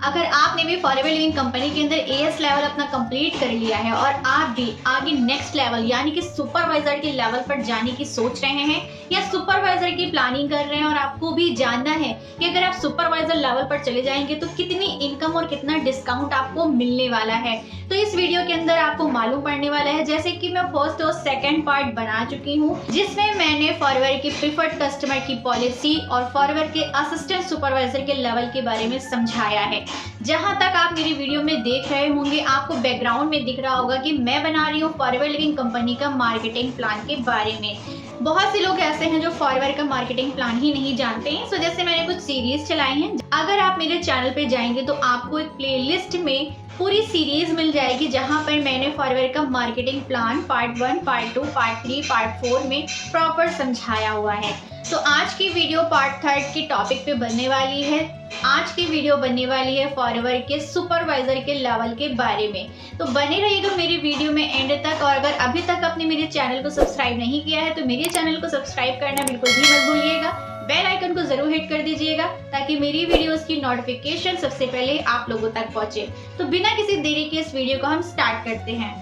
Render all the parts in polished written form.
अगर आपने भी फॉरएवर लिविंग कंपनी के अंदर एएस लेवल अपना कंप्लीट कर लिया है और आप भी आगे नेक्स्ट लेवल यानी कि सुपरवाइजर के लेवल पर जाने की सोच रहे हैं या सुपरवाइजर की प्लानिंग कर रहे हैं और आपको भी जानना है कि अगर आप सुपरवाइजर लेवल पर चले जाएंगे तो कितनी इनकम और कितना डिस्काउंट आपको मिलने वाला है, तो इस वीडियो के अंदर आपको मालूम पड़ने वाला है। जैसे कि मैं फर्स्ट और सेकंड पार्ट बना चुकी हूँ जिसमें मैंने फॉरएवर की प्रीफर्ड कस्टमर की पॉलिसी और फॉरएवर के असिस्टेंट सुपरवाइजर के लेवल के बारे में समझाया है। जहां तक आप मेरी वीडियो में देख रहे होंगे आपको बैकग्राउंड में दिख रहा होगा कि मैं बना रही हूँ फॉरएवर लिविंग कंपनी का मार्केटिंग प्लान के बारे में। बहुत से लोग ऐसे हैं जो फॉरएवर का मार्केटिंग प्लान ही नहीं जानते हैं, सो जैसे मैंने कुछ सीरीज चलाई हैं। अगर आप मेरे चैनल पे जाएंगे तो आपको एक प्लेलिस्ट में पूरी सीरीज मिल जाएगी जहां पर मैंने फॉरएवर का marketing plan part 1, part 2, part 3, part 4 में प्रॉपर समझाया हुआ है। तो आज की वीडियो पार्ट 3 की टॉपिक पे बनने वाली है। आज की वीडियो बनने वाली है फॉरएवर के सुपरवाइजर के लेवल के बारे में, तो बने रहिएगा मेरी वीडियो में एंड तक। और अगर अभी तक आपने मेरे चैनल को सब्सक्राइब नहीं किया है तो मेरे चैनल को सब्सक्राइब करना बिल्कुल भी मत भूलिएगा। बेल आइकन को जरूर हिट कर दीजिएगा ताकि मेरी वीडियोस की नोटिफिकेशन सबसे पहले आप लोगों तक पहुंचे। तो बिना किसी देरी के इस वीडियो को हम स्टार्ट करते हैं।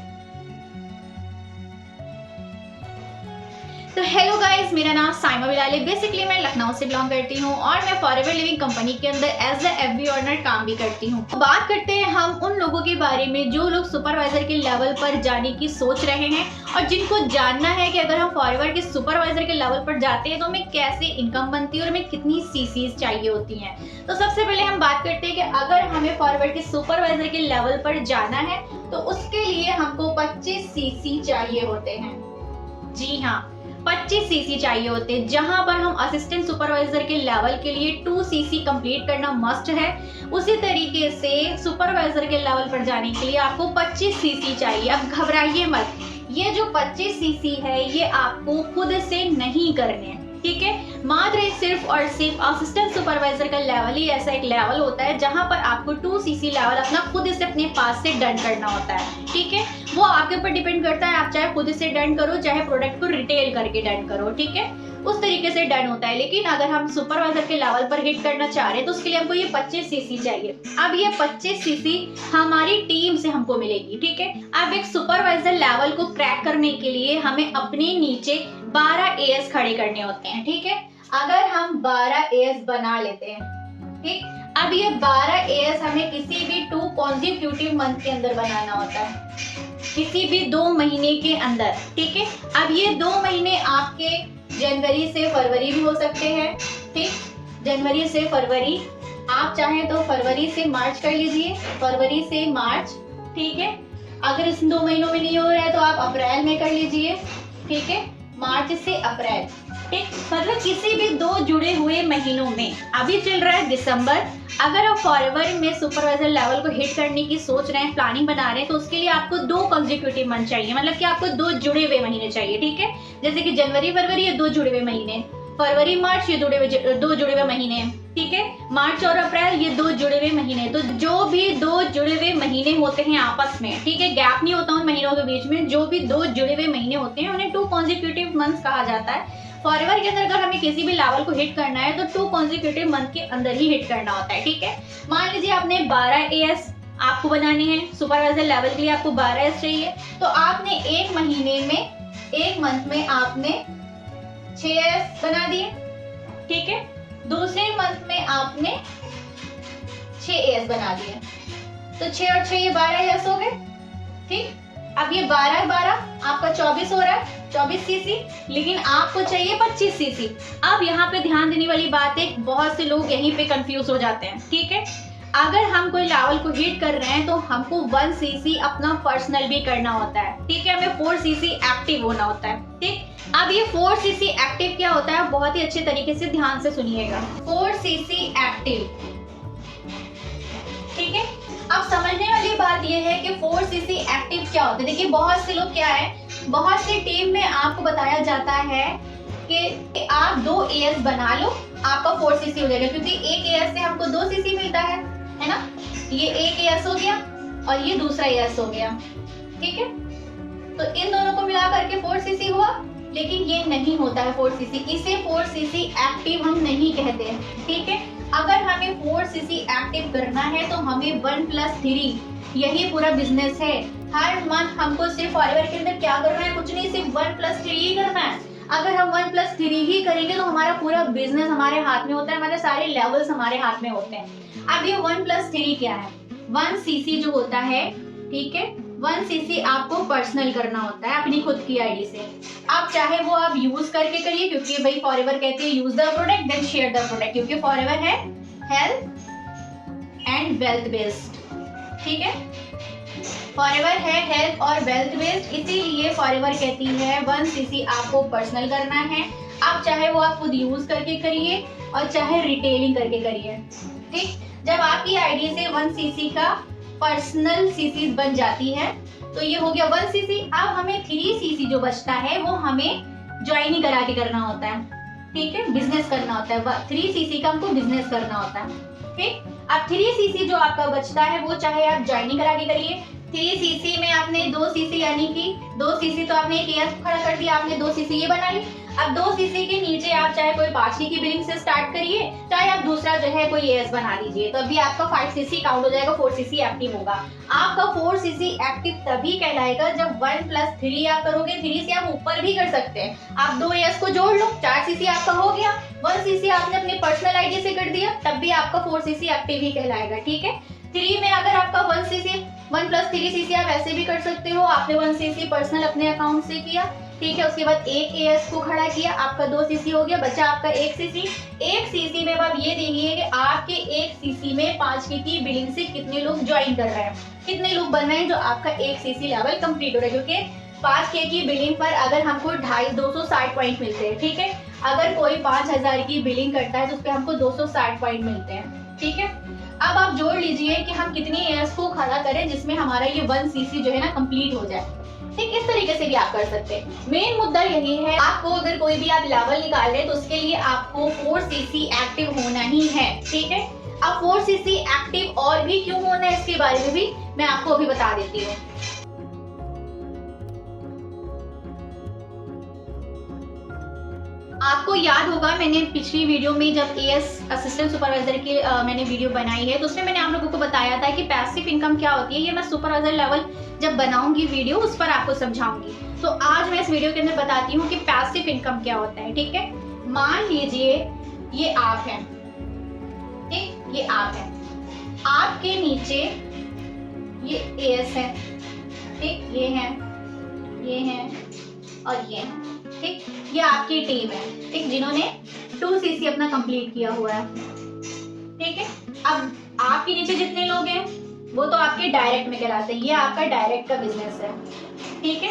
तो हेलो गाइस, मेरा नाम साइमा बिलाल है। बेसिकली मैं लखनऊ से बिलोंग करती हूँ और मैं फॉरएवर लिविंग कंपनी के अंदर एज ए एफबी ऑनर काम भी करती हूँ। बात करते हैं हम उन लोगों के बारे में जो लोग सुपरवाइजर के लेवल पर जाने की सोच रहे हैं और जिनको जानना है कि अगर हम फॉरएवर के सुपरवाइजर के लेवल पर जाते हैं तो हमें कैसे इनकम बनती है और हमें कितनी सीसीज चाहिए होती हैं। तो सबसे पहले हम बात करते हैं कि अगर हमें फॉरएवर के सुपरवाइजर के लेवल पर जाना है तो उसके लिए हमको 25 सीसी चाहिए होते हैं। जी हाँ, 25 सीसी चाहिए होते हैं, जहां पर हम असिस्टेंट सुपरवाइजर के लेवल के लिए 2 सीसी कंप्लीट करना मस्ट है। उसी तरीके से सुपरवाइजर के लेवल पर जाने के लिए आपको 25 सीसी चाहिए। अब घबराइए मत, ये जो 25 सीसी है ये आपको खुद से नहीं करने हैं, ठीक है। मात्र सिर्फ और सिर्फ असिस्टेंट सुपरवाइजर का लेवल ही ऐसा एक लेवल होता है जहां पर आपको 2 सीसी लेवल अपना खुद से अपने पास से डन करना होता है, ठीक है। वो आपके ऊपर डिपेंड करता है, आप चाहे खुद से डन करो चाहे प्रोडक्ट को रिटेल करके डन करो, ठीक है, उस तरीके से डन होता है। लेकिन अगर हम सुपरवाइजर के लेवल पर हिट करना चाह रहे हैं तो उसके लिए हमको ये 25 सीसी चाहिए। अब ये 25 सीसी हमारी टीम से हमको मिलेगी, ठीक है। अब एक सुपरवाइजर लेवल को क्रैक करने के लिए हमें अपने नीचे 12 एएस खड़े करने होते हैं, ठीक है। अगर हम 12 एएस बना लेते हैं, ठीक, अब ये 12 एएस हमें किसी भी 2 कॉन्जिक्यूटिव मंथ के अंदर बनाना होता है, किसी भी 2 महीने के अंदर, ठीक है। अब ये 2 महीने आपके जनवरी से फरवरी भी हो सकते हैं, ठीक, जनवरी से फरवरी, आप चाहें तो फरवरी से मार्च कर लीजिए, फरवरी से मार्च, ठीक है। अगर इस 2 महीनों में नहीं हो रहा है तो आप अप्रैल में कर लीजिए, ठीक है, मार्च से अप्रैल, ठीक, मतलब किसी भी 2 जुड़े हुए महीनों में। अभी चल रहा है दिसंबर, अगर आप फॉरएवर में सुपरवाइजर लेवल को हिट करने की सोच रहे हैं, प्लानिंग बना रहे हैं, तो उसके लिए आपको 2 कॉन्जिक्यूटिव मंथ चाहिए, मतलब कि आपको 2 जुड़े हुए महीने चाहिए, ठीक है। जैसे कि जनवरी फरवरी ये 2 जुड़े हुए महीने, फरवरी मार्च ये 2 जुड़े हुए महीने, ठीक है, मार्च और अप्रैल ये 2 जुड़े हुए महीने। तो जो भी 2 जुड़े हुए महीने होते हैं आपस में, ठीक है, गैप नहीं होता उन महीनों के बीच में, जो भी 2 जुड़े हुए महीने होते हैं उन्हें 2 कॉन्जिक्यूटिव मंथ्स कहा जाता है। फॉरएवर के अंदर अगर हमें किसी भी लेवल को हिट करना है तो 2 कॉन्जिक्यूटिव मंथ के अंदर ही हिट करना होता है, ठीक है। मान लीजिए आपने 12 एएस आपको बनाने हैं, सुपरवाइजर लेवल के लिए आपको 12 एएस चाहिए, तो आपने एक महीने में, एक मंथ में आपने 6 एएस बना दिए, ठीक है। दूसरे मंथ में आपने 6 एएस बना दिए, तो 6 और 6 ये 12 एएस हो गए, ठीक। अब ये 12 आपका 24 हो रहा है, 24 सीसी, लेकिन आपको चाहिए 25 सीसी। अब यहाँ पे ध्यान देने वाली बात है, बहुत से लोग यहीं पे कंफ्यूज हो जाते हैं, ठीक है। अगर हम कोई लेवल को हिट कर रहे हैं तो हमको 1 सीसी अपना पर्सनल भी करना होता है, ठीक है, हमें 4 सीसी एक्टिव होना होता है, ठीक। अब ये 4 सीसी एक्टिव क्या होता है, बहुत ही अच्छे तरीके से ध्यान से सुनिएगा। 4 सीसी एक्टिव, ठीक है। अब समझने वाली बात यह है कि 4 सीसी एक्टिव क्या होता है। देखिए बहुत से लोग क्या है, बहुत सी टीम में आपको बताया जाता है कि आप 2 एएस बना लो, आपका 4 सीसी हो जाएगा, क्योंकि एक एएस से हमको 2 सीसी मिलता है ना। ये एक एएस हो गया और ये दूसरा एएस हो गया, ठीक है। तो इन दोनों को मिला करके 4 सीसी हुआ, लेकिन ये नहीं होता है 4 सीसी, इसे 4 सीसी एक्टिव हम नहीं कहते हैं, ठीक है। अगर हमें 4cc एक्टिव करना है तो हमें 1+3 यही पूरा बिजनेस है। हर मंथ हमको सिर्फ फॉरएवर के अंदर क्या करना है, कुछ नहीं, सिर्फ 1+3 ही करना है। अगर हम 1+3 ही करेंगे तो हमारा पूरा बिजनेस हमारे हाथ में होता है, हमारे सारे लेवल्स हमारे हाथ में होते हैं। अब ये 1+3 क्या है, 1cc जो होता है, ठीक है, 1cc आपको पर्सनल करना होता है अपनी खुद की आईडी से। आप चाहे वो आप यूज करके करिए, क्योंकि भाई फॉरएवर कहती है use the product then share the product, क्योंकि फॉरएवर है हेल्थ एंड वेल्थ बेस्ड, ठीक है, फॉरएवर है हेल्थ और वेल्थ बेस्ड, इसीलिए फॉरएवर कहती है 1cc आपको पर्सनल करना है। आप चाहे वो आप खुद यूज करके करिए और चाहे रिटेलिंग करके करिए, ठीक। जब आपकी आईडी से 1cc का पर्सनल सीसी बन जाती है तो ये हो गया 1cc। अब हमें 3cc जो बचता है वो हमें ज्वाइनिंग करा के करना होता है, ठीक है, बिजनेस करना होता है। 3cc का हमको बिजनेस करना होता है, ठीक। अब 3cc जो आपका बचता है वो चाहे आप ज्वाइनिंग करा के करिए। 3cc में आपने 2cc यानी कि 2cc तो आपने एक एएस खड़ा कर दिया, आपने 2cc ये बना ली। अब 2cc के नीचे आप चाहे कोई 5 की बिलिंग से स्टार्ट करिए, चाहे आप दूसरा जो है कोई एएस बना लीजिए, तो अभी आपका 5cc काउंट हो जाएगा, 4cc एक्टिव होगा। आपका 4cc एक्टिव तभी कहलाएगा जब 1+3 आप करोगे। 3 से आप ऊपर भी कर सकते हैं, आप 2 एएस को जोड़ लो, 4cc आपका हो गया। 1cc आपने अपनी पर्सनल आईडी से कर दिया, तब भी आपका 4cc एक्टिव ही कहलाएगा, ठीक है। 3 में अगर आपका 1+3cc आप ऐसे भी कर सकते हो, आपने 1cc पर्सनल अपने अकाउंट से किया, ठीक है, उसके बाद एक एएस को खड़ा किया, आपका 2cc हो गया, बचा आपका 1cc। 1cc में आप ये देखिए कि आपके 1cc में 5 की बिलिंग से कितने लोग ज्वाइन कर रहे हैं, कितने लोग बन रहे हैं, जो आपका 1cc लेवल कंप्लीट हो रहा है। क्योंकि 5K की बिलिंग पर अगर हमको 260 पॉइंट मिलते हैं, ठीक है, अगर कोई 5000 की बिलिंग करता है तो उस पर हमको 260 पॉइंट मिलते हैं, ठीक है। अब आप जोड़ लीजिए कि हम कितनी एएस को खड़ा करें जिसमें हमारा ये 1cc जो है ना कंप्लीट हो जाए, ठीक। इस तरीके से भी आप कर सकते हैं। मेन मुद्दा यही है, आपको अगर कोई भी आप लेवल निकाल रहे हैं तो उसके लिए आपको 4cc एक्टिव होना ही है, ठीक है। अब 4cc एक्टिव और भी क्यों होना है इसके बारे में भी मैं आपको अभी बता देती हूँ। आपको याद होगा मैंने पिछली वीडियो में जब एएस असिस्टेंट सुपरवाइजर की मैंने वीडियो बनाई है तो उसमें मैंने आप लोगों को बताया था कि पैसिव इनकम क्या होती है। ये मैं सुपरवाइजर लेवल जब बनाऊंगी वीडियो उस पर आपको समझाऊंगी। तो आज मैं इस वीडियो के अंदर बताती हूँ कि पैसिव इनकम क्या होता है, ठीक है। मान लीजिए ये आप हैं, ठीक, ये आप हैं, आपके नीचे ये एएस है, ठीक, ये है और ये है, ठीक, ये आपकी टीम है, ठीक, जिन्होंने 2cc अपना कंप्लीट किया हुआ है, ठीक है। अब आपके नीचे जितने लोग हैं वो तो आपके डायरेक्ट में कहलाते हैं, ये आपका डायरेक्ट का बिजनेस है, ठीक है।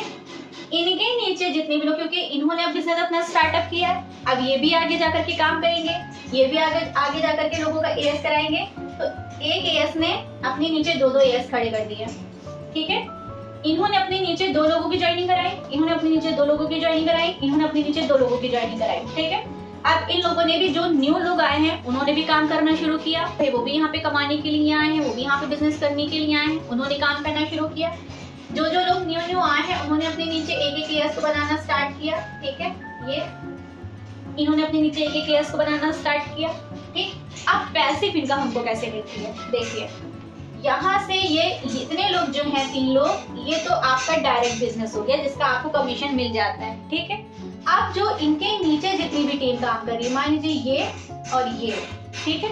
इनके नीचे जितने भी लोग, क्योंकि इन्होंने अब बिजनेस अपना स्टार्टअप किया है, अब ये भी आगे जाकर के काम करेंगे, ये भी आगे जाकर के लोगों का एएस कराएंगे। तो एक एएस ने अपने नीचे 2 एएस खड़े कर दिए, ठीक है। इन्होंने अपने नीचे 2 लोगों की ज्वाइनिंग कराई, इन्होंने अपने नीचे 2 लोगों की ज्वाइनिंग कराई, इन्होंने अपने नीचे 2 लोगों की ज्वाइनिंग कराई, ठीक है। अब इन लोगों ने भी, जो न्यू लोग आए हैं उन्होंने भी काम करना शुरू किया, वो भी यहाँ पे कमाने के लिए आए हैं, वो भी यहाँ पे बिजनेस करने के लिए आए हैं, उन्होंने काम करना शुरू किया। जो लोग न्यू आए हैं उन्होंने अपने नीचे एक एएस को बनाना स्टार्ट किया, ठीक है, ये इन्होंने अपने नीचे एक एएस को बनाना स्टार्ट किया, ठीक। अब पैसिव इनकम हमको कैसे मिलती है, देखिए यहाँ से ये इतने लोग जो हैं 3 लोग, ये तो आपका डायरेक्ट बिजनेस हो गया जिसका आपको कमीशन मिल जाता है, ठीक है। अब जो इनके नीचे जितनी भी टीम काम कर रही है, मान लीजिए ये और ये, ठीक है,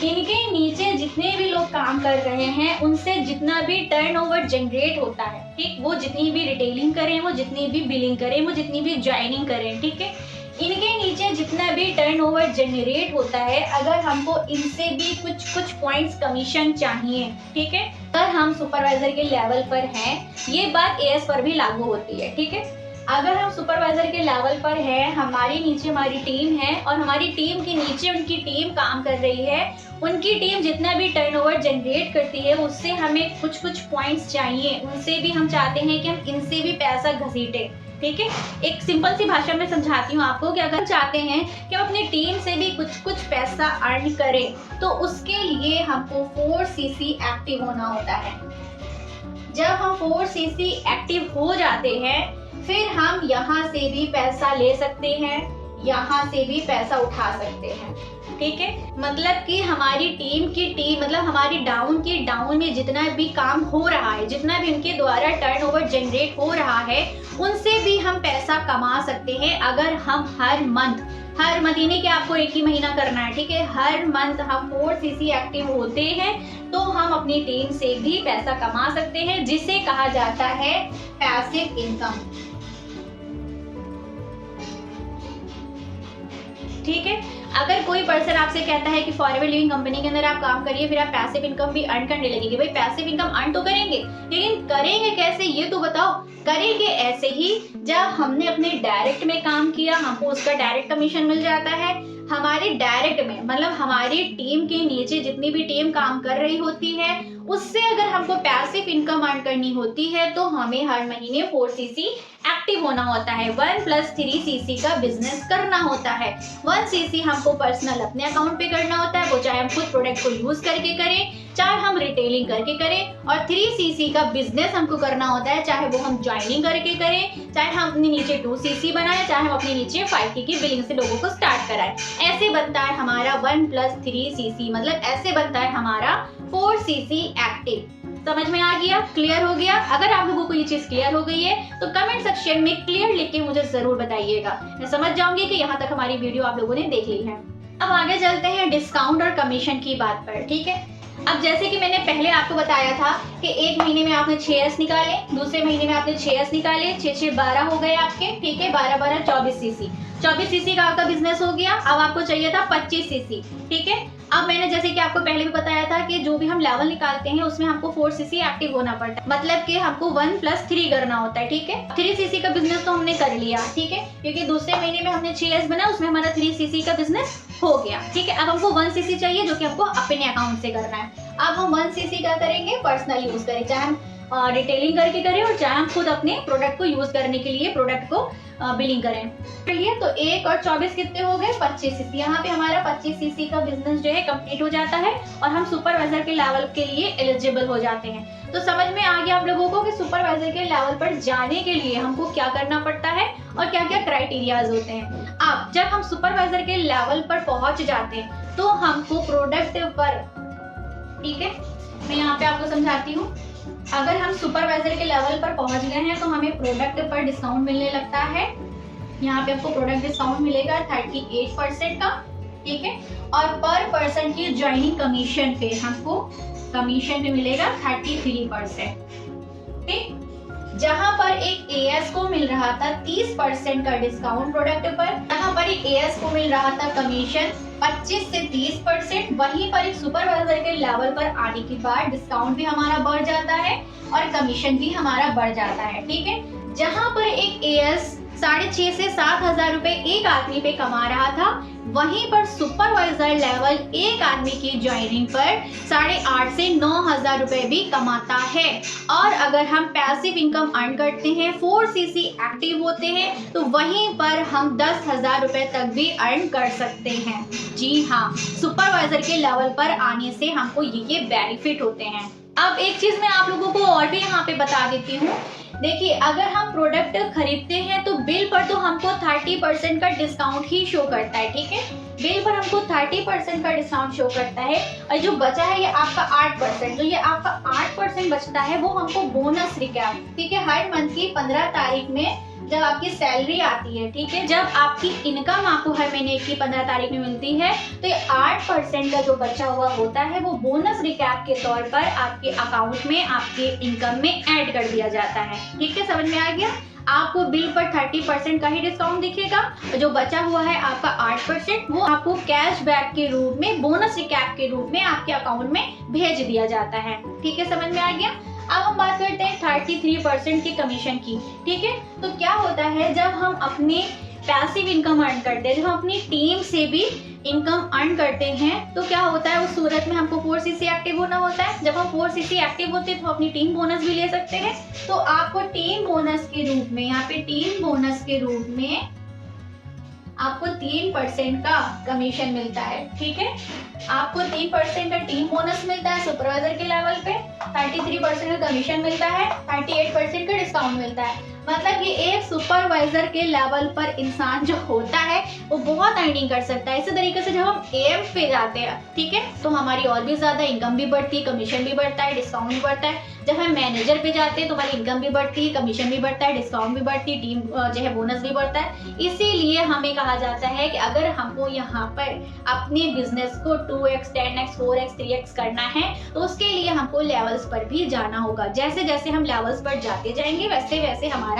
इनके नीचे जितने भी लोग काम कर रहे हैं उनसे जितना भी टर्नओवर जनरेट होता है, ठीक, वो जितनी भी रिटेलिंग करें, वो जितनी भी बिलिंग करें, वो जितनी भी ज्वाइनिंग करें, ठीक है, इनके नीचे जितना भी टर्नओवर जनरेट होता है, अगर हमको इनसे भी कुछ पॉइंट्स कमीशन चाहिए, ठीक है, अगर हम सुपरवाइजर के लेवल पर हैं, ये बात एएस पर भी लागू होती है, ठीक है। अगर हम सुपरवाइजर के लेवल पर हैं, हमारे नीचे हमारी टीम है और हमारी टीम के नीचे उनकी टीम काम कर रही है, उनकी टीम जितना भी टर्नओवर जनरेट करती है उससे हमें कुछ पॉइंट्स चाहिए, उनसे भी हम चाहते हैं कि हम इनसे भी पैसा घसीटे, ठीक है। एक सिंपल सी भाषा में समझाती हूँ आपको कि अगर चाहते हैं कि हम अपनी टीम से भी कुछ पैसा अर्न करें तो उसके लिए हमको 4cc एक्टिव होना होता है। जब हम 4cc एक्टिव हो जाते हैं फिर हम यहाँ से भी पैसा ले सकते हैं, यहाँ से भी पैसा उठा सकते हैं। ठीक है, मतलब कि हमारी टीम मतलब हमारी डाउन में जितना भी काम हो रहा है, जितना भी उनके द्वारा टर्नओवर जनरेट हो रहा है, उनसे भी हम पैसा कमा सकते हैं अगर हम हर मंथ यानी कि आपको एक ही महीना करना है, ठीक है, हर मंथ हम 4cc एक्टिव होते हैं तो हम अपनी टीम से भी पैसा कमा सकते हैं, जिसे कहा जाता है पैसिव इनकम। ठीक है, अगर कोई पर्सन आपसे कहता है कि फॉरएवर लिविंग कंपनी के अंदर आप काम करिए फिर आप पैसिव इनकम भी अर्न करने लगेंगे, भाई पैसिव इनकम अर्न तो करेंगे, लेकिन करेंगे कैसे ये तो बताओ। करेंगे ऐसे ही, जब हमने अपने डायरेक्ट में काम किया हमको उसका डायरेक्ट कमीशन मिल जाता है। हमारे डायरेक्ट में मतलब हमारी टीम के नीचे जितनी भी टीम काम कर रही होती है उससे अगर हमको पैसिव इनकम अर्न करनी होती है तो हमें हर महीने 4cc एक्टिव होना होता है, 1+3cc का बिजनेस करना होता है। 1cc हमको पर्सनल अपने अकाउंट पे करना होता है, वो चाहे हम खुद प्रोडक्ट को यूज करके करें, चाहे हम रिटेलिंग करके करें, और 3cc का बिजनेस हमको करना होता है, चाहे वो हम ज्वाइनिंग करके करें, चाहे हम अपने नीचे 2cc बनाए, चाहे हम अपने नीचे 5k की बिलिंग से लोगों को स्टार्ट कराएं। ऐसे बनता है हमारा 1+3cc, मतलब ऐसे बनता है हमारा 4cc एक्टिव। समझ में आ गया, क्लियर हो गया? अगर आप लोगों को ये चीज क्लियर हो गई है तो कमेंट सेक्शन में क्लियर लिख के मुझे जरूर बताइएगा, मैं समझ जाऊंगी कि यहाँ तक हमारी वीडियो आप लोगों ने देख ली है। अब आगे चलते हैं डिस्काउंट और कमीशन की बात पर, ठीक है। अब जैसे कि मैंने पहले आपको बताया था कि एक महीने में आपने 6s निकाले, दूसरे महीने में आपने 6s निकाले, 6 12 हो गए आपके, ठीक है, 12 24cc 24cc का आपका बिजनेस हो गया। अब आपको चाहिए था 25cc, ठीक है। अब मैंने जैसे कि आपको पहले भी बताया था कि जो भी हम लेवल निकालते हैं उसमें हमको 4cc एक्टिव होना पड़ता है, मतलब कि हमको 1+3 करना होता है, ठीक है। 3cc का बिजनेस तो हमने कर लिया, ठीक है, क्योंकि दूसरे महीने में हमने 6s बना, उसमें हमारा 3cc का बिजनेस हो गया, ठीक है। अब हमको 1cc चाहिए जो कि हमको अपने अकाउंट से करना है। अब हम 1cc का करेंगे, पर्सनल यूज करें, चाहे हम रिटेलिंग करके करें और चाहे हम खुद अपने प्रोडक्ट को यूज करने के लिए प्रोडक्ट को बिलिंग करें। चलिए, तो 1 और 24 कितने हो गए? 25cc। यहाँ पे हमारा 25cc का बिजनेस जो है कंप्लीट हो जाता है और हम सुपरवाइजर के लेवल के लिए एलिजिबल हो जाते हैं। तो समझ में आ गया आप लोगों को कि सुपरवाइजर के लेवल पर जाने के लिए हमको क्या करना पड़ता है और क्या क्या क्राइटेरियाज होते हैं। अब जब हम सुपरवाइजर के लेवल पर पहुंच जाते हैं तो हमको प्रोडक्ट पर, ठीक है, मैं यहाँ पे आपको समझाती हूँ। अगर हम सुपरवाइजर के लेवल पर पहुंच गए हैं तो हमें प्रोडक्ट पर डिस्काउंट मिलने लगता है। यहाँ पे आपको प्रोडक्ट डिस्काउंट मिलेगा 38% का, ठीक है, और पर पर्सन की ज्वाइनिंग कमीशन पे हमको कमीशन पे मिलेगा 33%, ठीक। जहां पर एक एएस को मिल रहा था 30% का डिस्काउंट प्रोडक्ट पर, जहां पर एक एएस को मिल रहा था कमीशन 25 से 30%, वहीं पर एक सुपरवाइजर के लेवल पर आने के बाद डिस्काउंट भी हमारा बढ़ जाता है और कमीशन भी हमारा बढ़ जाता है, ठीक है। जहां पर एक एएस 6,500 से 7,000 रुपए एक आदमी पे कमा रहा था, वहीं पर सुपरवाइजर लेवल एक आदमी की ज्वाइनिंग पर 8,500 से 9,000 रुपए भी कमाता है। और अगर हम पैसिव इनकम अर्न करते हैं, 4cc एक्टिव होते हैं, तो वहीं पर हम 10,000 रुपए तक भी अर्न कर सकते हैं। जी हाँ, सुपरवाइजर के लेवल पर आने से हमको ये बेनिफिट होते हैं। अब एक चीज मैं आप लोगों को और भी यहाँ पे बता देती हूँ। देखिए, अगर हम प्रोडक्ट खरीदते हैं तो बिल पर तो हमको 30% का डिस्काउंट ही शो करता है, ठीक है, बिल पर हमको 30% का डिस्काउंट शो करता है, और जो बचा है ये आपका 8%, जो ये आपका 8% बचता है वो हमको बोनस रिकैप, ठीक है, हर मंथ की 15 तारीख में जब आपकी सैलरी आती है, ठीक है, जब आपकी इनकम आपको हर महीने की 15 तारीख में मिलती है, तो ये 8% का जो बचा हुआ होता है वो बोनस रिकैप के तौर पर आपके अकाउंट में, आपके इनकम में ऐड कर दिया जाता है, ठीक है, समझ में आ गया। आपको बिल पर 30% का ही डिस्काउंट दिखेगा, जो बचा हुआ है आपका 8% वो आपको कैश बैक के रूप में, बोनस रिकैप के रूप में आपके अकाउंट में भेज दिया जाता है, ठीक है, समझ में आ गया। अब हम बात करते हैं 33% की कमीशन की, ठीक है। तो क्या होता है, जब हम अपने पैसिव इनकम अर्न करते हैं, जब हम अपनी टीम से भी इनकम अर्न करते हैं, तो क्या होता है, उस सूरत में हमको 4cc एक्टिव होना होता है। जब हम 4cc एक्टिव होते हैं तो अपनी टीम बोनस भी ले सकते हैं। तो आपको टीम बोनस के रूप में, यहाँ पे टीम बोनस के रूप में आपको 3% का कमीशन मिलता है, ठीक है, आपको 3% का टीम बोनस मिलता है सुपरवाइजर के लेवल पे, 33% का कमीशन मिलता है, 38% का डिस्काउंट मिलता है। मतलब ये एक सुपरवाइजर के लेवल पर इंसान जो होता है वो बहुत अर्निंग कर सकता है। इसी तरीके से जब हम एम पे जाते हैं, ठीक है, तो हमारी और भी ज्यादा इनकम भी बढ़ती है, कमीशन भी बढ़ता है, डिस्काउंट भी बढ़ता है। जब हम मैनेजर पे जाते हैं तो हमारी इनकम भी बढ़ती है, कमीशन भी बढ़ता है, डिस्काउंट भी बढ़ती है, टीम जो है बोनस भी बढ़ता है। इसीलिए हमें कहा जाता है कि अगर हमको यहाँ पर अपने बिजनेस को 2x, 10x, 4x, 3x करना है तो उसके लिए हमको लेवल्स पर भी जाना होगा। जैसे जैसे हम लेवल्स पर जाते जाएंगे वैसे वैसे हमारा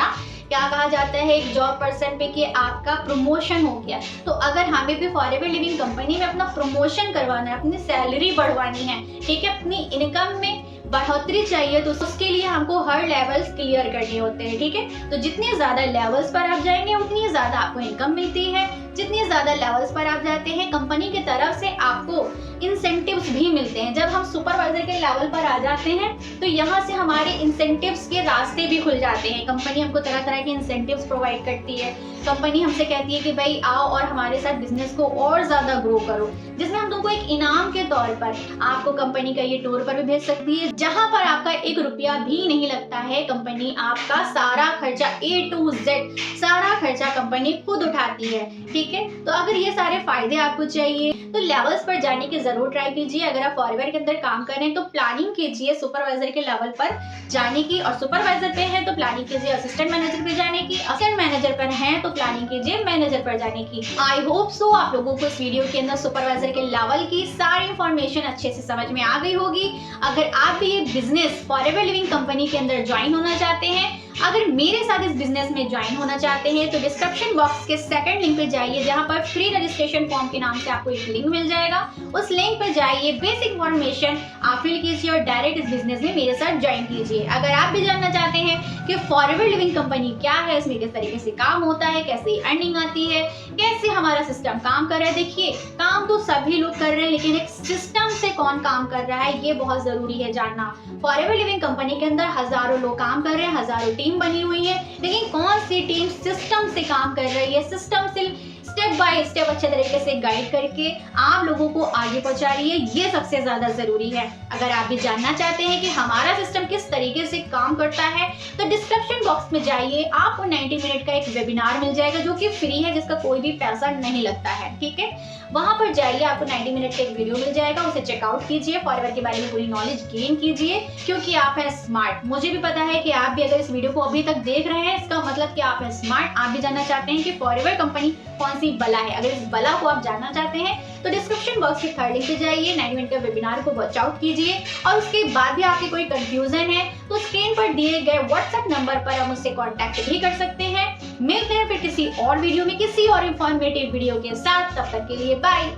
क्या कहा जाता है एक जॉब पर्सन पे कि आपका प्रमोशन हो गया। तो अगर हमें भी फॉरएवर लिविंग कंपनी में अपना प्रमोशन करवाना है, अपनी सैलरी बढ़वानी है, ठीक है, अपनी इनकम में बढ़ोतरी चाहिए, तो उसके लिए हमको हर लेवल्स क्लियर करने होते हैं, ठीक है। तो जितने ज्यादा लेवल्स पर आप जाएंगे उतनी ज्यादा आपको इनकम मिलती है। जितने ज्यादा लेवल्स पर आप जाते हैं कंपनी की तरफ से आपको इंसेंटिव्स भी मिलते हैं। जब हम सुपरवाइजर के लेवल पर आ जाते हैं तो यहाँ से हमारे इंसेंटिव्स के रास्ते भी खुल जाते हैं। कंपनी हमको तरह तरह के इंसेंटिव्स प्रोवाइड करती है। कंपनी हमसे कहती है कि भाई आओ और हमारे साथ बिजनेस को और ज्यादा ग्रो करो, जिसमें हम तुमको एक इनाम के तौर पर आपको कंपनी का ये टूर पर भी भेज सकती है, जहां पर आपका 1 रुपया भी नहीं लगता है। कंपनी आपका सारा खर्चा A to Z सारा खर्चा कंपनी खुद उठाती है, ठीक है। तो अगर ये सारे फायदे आपको चाहिए तो लेवल्स पर जाने की जरूर ट्राई कीजिए। अगर आप फॉरएवर के अंदर काम कर रहे हैं तो प्लानिंग कीजिए सुपरवाइजर के लेवल पर जाने की, और सुपरवाइजर पे है तो प्लानिंग कीजिए असिस्टेंट मैनेजर पे जाने की, असिस्टेंट मैनेजर पर है तो प्लानिंग कीजिए मैनेजर पर जाने की। आई होप सो आप लोगों को इस वीडियो के अंदर सुपरवाइजर के लेवल की सारी इंफॉर्मेशन अच्छे से समझ में आ गई होगी। अगर आप भी ये बिजनेस फॉरएवर लिविंग कंपनी के अंदर ज्वाइन होना चाहते हैं, अगर मेरे साथ इस बिजनेस में ज्वाइन होना चाहते हैं तो डिस्क्रिप्शन बॉक्स के सेकंड लिंक पे जाइए, जहां पर फ्री रजिस्ट्रेशन फॉर्म के नाम से आपको एक लिंक मिल जाएगा। उस लिंक पर जाइए, बेसिक इन्फॉर्मेशन आप फिल कीजिए और डायरेक्ट इस बिजनेस में मेरे साथ ज्वाइन कीजिए। अगर आप भी जानना चाहते हैं कि फॉरएवर लिविंग कंपनी क्या है, इसमें किस तरीके से काम होता है, कैसे अर्निंग आती है, कैसे हमारा सिस्टम काम कर रहा है, देखिए काम तो सभी लोग कर रहे हैं लेकिन एक सिस्टम से कौन काम कर रहा है ये बहुत जरूरी है जानना। फॉरएवर लिविंग कंपनी के अंदर हजारों लोग काम कर रहे हैं, हजारों टीम बनी हुई है, लेकिन कौन सी टीम सिस्टम से काम कर रही है, सिस्टम से स्टेप बाय स्टेप अच्छे तरीके से गाइड करके आप लोगों को आगे पहुंचा रही है, ये सबसे ज्यादा जरूरी है। अगर आप भी जानना चाहते हैं कि हमारा सिस्टम किस तरीके से काम करता है तो डिस्क्रिप्शन बॉक्स में जाइए, आपको 90 मिनट का एक वेबिनार मिल जाएगा जो कि फ्री है, जिसका कोई भी पैसा नहीं लगता है, ठीक है। वहां पर जाइए, आपको 90 मिनट का एक वीडियो मिल जाएगा, उसे चेकआउट कीजिए, फॉरएवर के बारे में पूरी नॉलेज गेन कीजिए, क्योंकि आप हैं स्मार्ट। मुझे भी पता है कि आप भी अगर इस वीडियो को अभी तक देख रहे हैं इसका मतलब कि आप हैं स्मार्ट। आप भी जानना चाहते हैं कि फॉरएवर कंपनी कौन सी बला है। अगर इस बला को आप जानना चाहते हैं तो डिस्क्रिप्शन बॉक्स के थर्ड लिंक पे जाइए, 90 मिनट का वेबिनार को वॉच आउट कीजिए, और उसके बाद भी आपके कोई कंफ्यूजन है तो स्क्रीन पर दिए गए व्हाट्सएप नंबर पर आप मुझसे कॉन्टैक्ट भी कर सकते हैं। मिलते हैं फिर किसी और वीडियो में किसी और इंफॉर्मेटिव वीडियो के साथ, तब तक के लिए बाय।